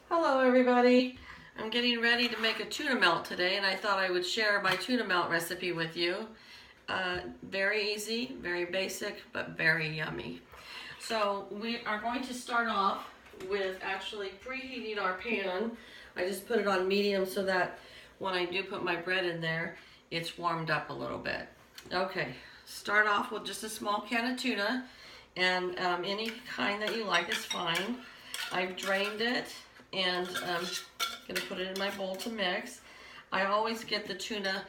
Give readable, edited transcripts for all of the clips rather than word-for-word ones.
Hello everybody. I'm getting ready to make a tuna melt today and I thought I would share my tuna melt recipe with you. Very easy, very basic, but very yummy. So we are going to start off with actually preheating our pan. I just put it on medium so that when I do put my bread in there, it's warmed up a little bit. Okay, start off with just a small can of tuna, and any kind that you like is fine. I've drained it and I'm gonna put it in my bowl to mix. I always get the tuna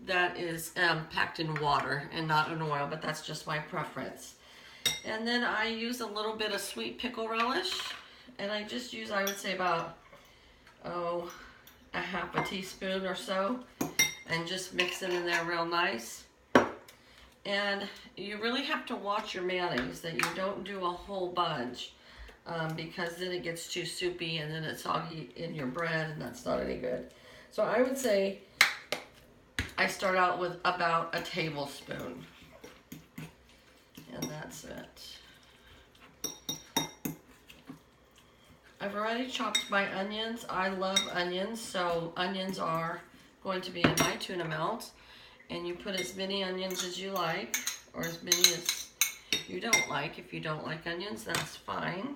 that is packed in water and not in oil, but that's just my preference. And then I use a little bit of sweet pickle relish, and I just use, I would say about, a half a teaspoon or so, and just mix it in there real nice. And you really have to watch your mayonnaise that you don't do a whole bunch. Because then it gets too soupy and then it's soggy in your bread and that's not any good. So I would say I start out with about a tablespoon. And that's it. I've already chopped my onions. I love onions, so onions are going to be in my tuna melt. And you put as many onions as you like, or as many as you don't like. If you don't like onions, that's fine.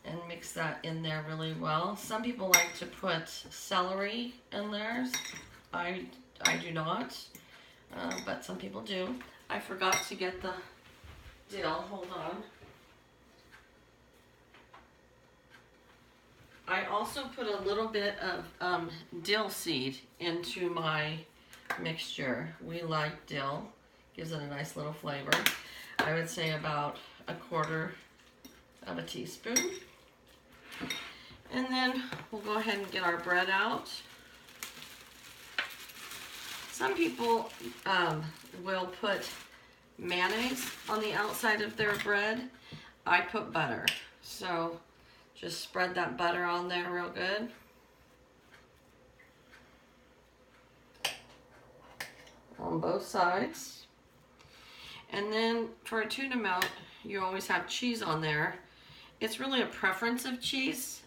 And mix that in there really well. Some people like to put celery in theirs. I do not, but some people do. I forgot to get the dill. Hold on. I also put a little bit of dill seed into my mixture. We like dill. Gives it a nice little flavor. I would say about a quarter of a teaspoon. And then we'll go ahead and get our bread out. Some people will put mayonnaise on the outside of their bread. I put butter. So just spread that butter on there real good. On both sides. And then for a tuna melt, you always have cheese on there. It's really a preference of cheese.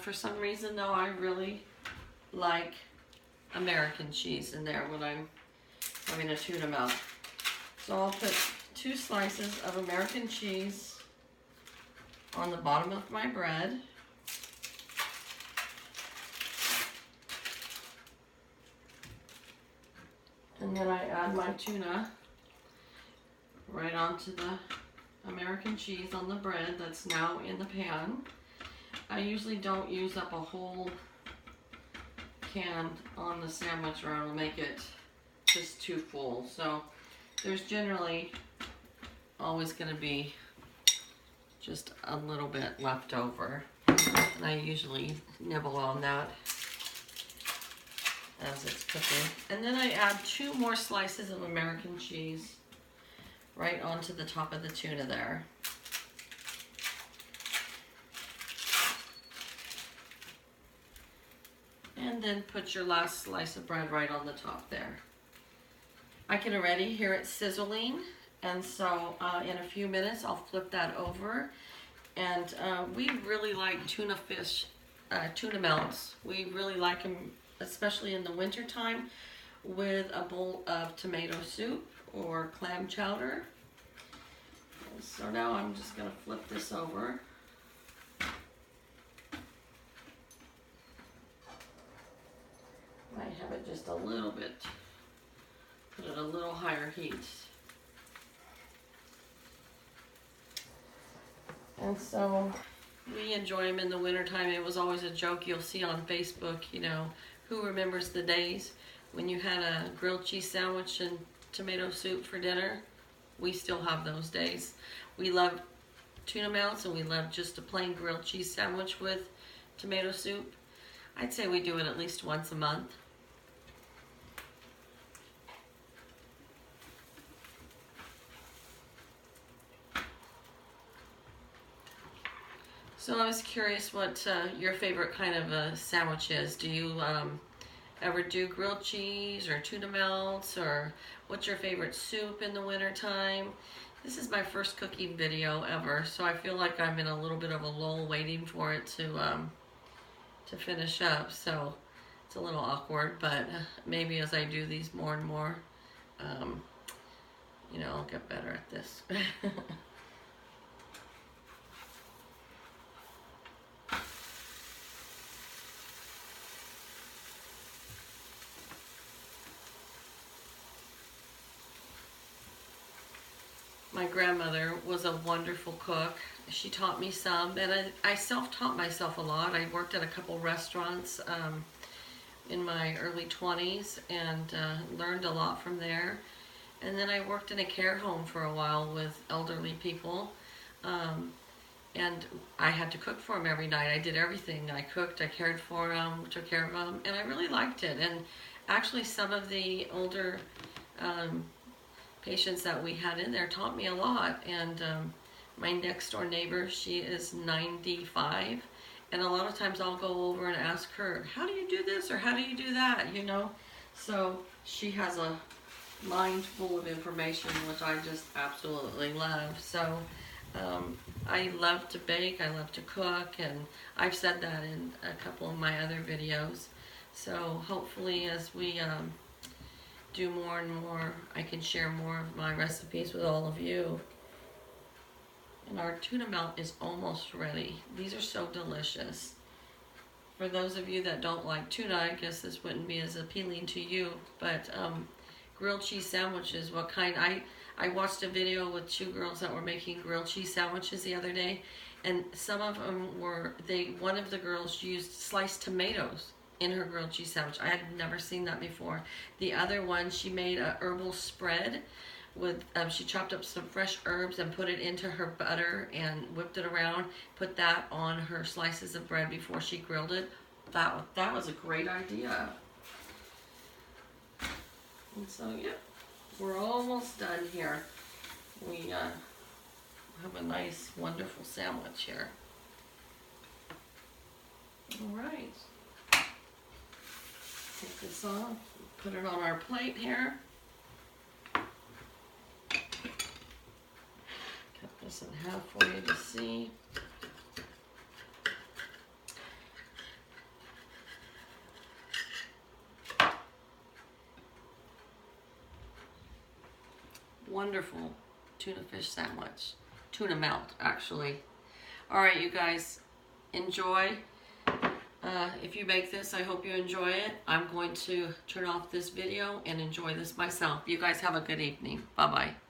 For some reason though, I really like American cheese in there when I'm having a tuna melt. So I'll put 2 slices of American cheese on the bottom of my bread. And then I add my tuna right onto the American cheese on the bread that's now in the pan. I usually don't use up a whole can on the sandwich or it'll make it just too full. So there's generally always going to be just a little bit left over. And I usually nibble on that as it's cooking. And then I add 2 more slices of American cheese right onto the top of the tuna there. And then put your last slice of bread right on the top there. I can already hear it sizzling, and so in a few minutes I'll flip that over. And we really like tuna melts. We really like them, especially in the winter time, with a bowl of tomato soup or clam chowder. So now I'm just going to flip this over. Might have it just a little bit, put it a little higher heat. And so we enjoy them in the wintertime. It was always a joke you'll see on Facebook, you know, who remembers the days when you had a grilled cheese sandwich and tomato soup for dinner? We still have those days. We love tuna melts and we love just a plain grilled cheese sandwich with tomato soup. I'd say we do it at least once a month. So I was curious what your favorite kind of a sandwich is. Do you ever do grilled cheese or tuna melts, or what's your favorite soup in the winter time? This is my first cooking video ever, so I feel like I'm in a little bit of a lull waiting for it to to finish up, so it's a little awkward, but maybe as I do these more and more, you know, I'll get better at this. My grandmother was a wonderful cook. She taught me some, and I self-taught myself a lot. I worked at a couple restaurants in my early 20s and learned a lot from there. And then I worked in a care home for a while with elderly people, and I had to cook for them every night. I did everything. I cooked, I cared for them, took care of them, and I really liked it. And actually some of the older patients that we had in there taught me a lot. And my next door neighbor, she is 95, and a lot of times I'll go over and ask her, how do you do this or how do you do that, you know? So she has a mind full of information, which I just absolutely love. So I love to bake, I love to cook, and I've said that in a couple of my other videos. So hopefully as we do more and more, I can share more of my recipes with all of you. And our tuna melt is almost ready. These are so delicious. For those of you that don't like tuna, I guess this wouldn't be as appealing to you, but grilled cheese sandwiches, what kind? I watched a video with two girls that were making grilled cheese sandwiches the other day, and some of them were, one of the girls used sliced tomatoes in her grilled cheese sandwich. I had never seen that before. The other one, she made a herbal spread with, she chopped up some fresh herbs and put it into her butter and whipped it around, put that on her slices of bread before she grilled it. That was a great idea. And so, yeah, we're almost done here. We have a nice, wonderful sandwich here. All right. Take this off, put it on our plate here. Cut this in half for you to see. Wonderful tuna fish sandwich. Tuna melt, actually. All right, you guys, enjoy. If you make this, I hope you enjoy it. I'm going to turn off this video and enjoy this myself. You guys have a good evening. Bye-bye.